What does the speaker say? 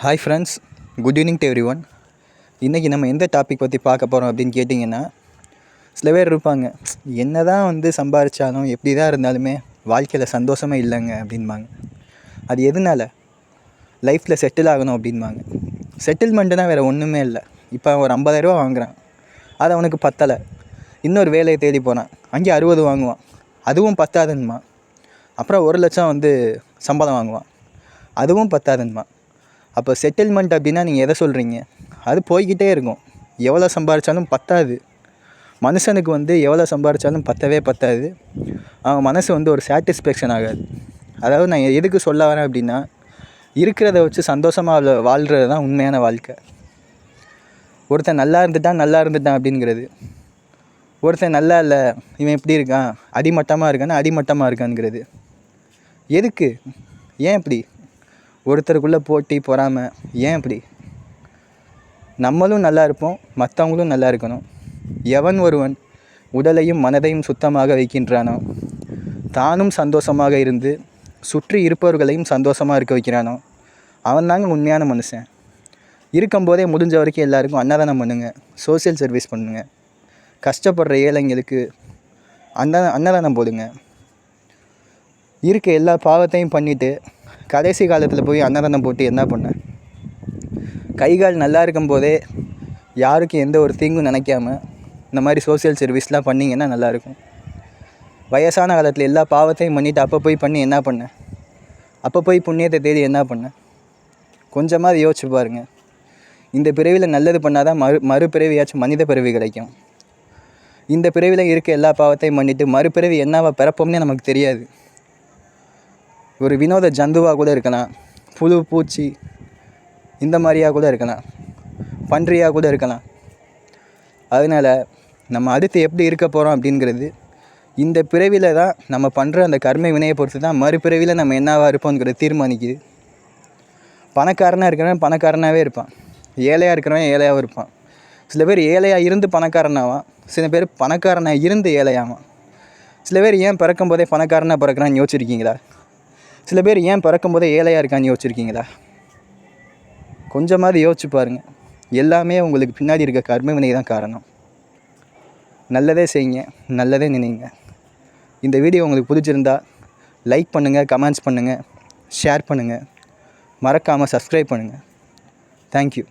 Hi friends, good evening to every one. இன்றைக்கி நம்ம எந்த டாபிக் பற்றி பார்க்க போகிறோம் அப்படின்னு கேட்டிங்கன்னா, சில பேர் இருப்பாங்க, என்ன தான் சம்பாதிச்சாலும் எப்படி தான் இருந்தாலுமே வாழ்க்கையில் சந்தோஷமே இல்லைங்க அப்படின்பாங்க. அது எதனால்? லைஃப்பில் செட்டில் ஆகணும் அப்படின்பாங்க. செட்டில்மெண்ட்டுனா வேறு ஒன்றுமே இல்லை. இப்போ ஒரு 50,000 வாங்குகிறான், அது அவனுக்கு பத்தலை. இன்னொரு வேலையை தேடி போனான், அங்கே 60 வாங்குவான், அதுவும் பத்தாதுன்மா. அப்புறம் 1,00,000 சம்பளம் வாங்குவான், அதுவும் பத்தாதுன்மா. அப்போ செட்டில்மெண்ட் அப்படின்னா நீங்கள் எதை சொல்கிறீங்க? அது போய்கிட்டே இருக்கும். எவ்வளோ சம்பாதிச்சாலும் பத்தாது. மனுஷனுக்கு எவ்வளோ சம்பாதிச்சாலும் பத்தவே பத்தாது. அவன் மனசு ஒரு சாட்டிஸ்ஃபேக்ஷன் ஆகாது. அதாவது நான் எதுக்கு சொல்ல வரேன் அப்படின்னா, இருக்கிறத வச்சு சந்தோஷமாக வாழ்கிறது தான் உண்மையான வாழ்க்கை. ஒருத்தன் நல்லா இருந்துட்டான் அப்படிங்கிறது. ஒருத்தன் நல்லா இல்லை, இவன் எப்படி இருக்கான், அடிமட்டமாக இருக்கான்ங்கிறது. எதுக்கு? ஏன் இப்படி? ஒருத்தருக்குள்ளே போட்டி பொறாமை, ஏன் இப்படி? நம்மளும் நல்லா இருப்போம், மற்றவங்களும் நல்லா இருக்கணும். எவன் ஒருவன் உடலையும் மனதையும் சுத்தமாக வைக்கின்றானோ, தானும் சந்தோஷமாக இருந்து சுற்றி இருப்பவர்களையும் சந்தோஷமாக இருக்க வைக்கிறானோ, அவன் தாங்க உண்மையான மனுஷன். இருக்கும்போதே முடிஞ்ச வரைக்கும் எல்லாருக்கும் அன்னதானம் பண்ணுங்கள், சோசியல் சர்வீஸ் பண்ணுங்கள். கஷ்டப்படுற ஏழைங்களுக்கு அன்னதானம் போடுங்க. இருக்க எல்லா பாவத்தையும் பண்ணிவிட்டு கடைசி காலத்தில் போய் அன்னதானம் போட்டு என்ன பண்ண? கைகால் நல்லா இருக்கும்போதே யாருக்கும் எந்த ஒரு தீங்கும் நினைக்காம இந்த மாதிரி சோசியல் சர்வீஸ்லாம் பண்ணிங்கன்னா நல்லாயிருக்கும். வயசான காலத்தில் எல்லா பாவத்தையும் பண்ணிவிட்டு அப்போ போய் பண்ணி என்ன பண்ண? அப்போ போய் புண்ணியத்தை தேடி என்ன பண்ண? கொஞ்சமாவது யோசிச்சு பாருங்கள். இந்த பிறவியில் நல்லது பண்ணால் தான் மறுபிறவியாச்சும் மனித பிறவி கிடைக்கும். இந்த பிறவியில் இருக்க எல்லா பாவத்தையும் பண்ணிவிட்டு மறுபிறவி என்னவா பிறப்போம்னே நமக்கு தெரியாது. ஒரு வினோத ஜந்துவாக கூட இருக்கலாம், புழு பூச்சி இந்த மாதிரியாக கூட இருக்கலாம், பன்றியாக கூட இருக்கலாம். அதனால் நம்ம அடுத்து எப்படி இருக்க போகிறோம் அப்படிங்கிறது இந்த பிறவியில் தான் நம்ம பண்ணுற அந்த கர்ம வினையை பொறுத்து தான் மறுபிறவியில் நம்ம என்னவாக இருப்போங்கிறது தீர்மானிக்குது. பணக்காரனாக இருக்கிறவன் பணக்காரனாகவே இருப்பான், ஏழையாக இருக்கிறவன் ஏழையாகவும் இருப்பான். சில பேர் ஏழையாக இருந்து பணக்காரனாவான், சில பேர் பணக்காரனாக இருந்து ஏழையாவான். சில பேர் ஏன் பிறக்கும் போதே பணக்காரனாக பிறக்கிறான்னு யோசிச்சிருக்கீங்களா? சில பேர் ஏன் பிறக்கும்போதே ஏழையாக இருக்கான்னு யோசிச்சிருக்கீங்களா? கொஞ்சமாவது யோசிச்சு பாருங்கள். எல்லாமே உங்களுக்கு பின்னாடி இருக்க கர்ம வினை தான் காரணம். நல்லதே செய்யுங்க, நல்லதே நினைங்க. இந்த வீடியோ உங்களுக்கு பிடிச்சிருந்தா லைக் பண்ணுங்கள், கமெண்ட்ஸ் பண்ணுங்கள், ஷேர் பண்ணுங்கள், மறக்காமல் சப்ஸ்கிரைப் பண்ணுங்கள். தேங்க்யூ.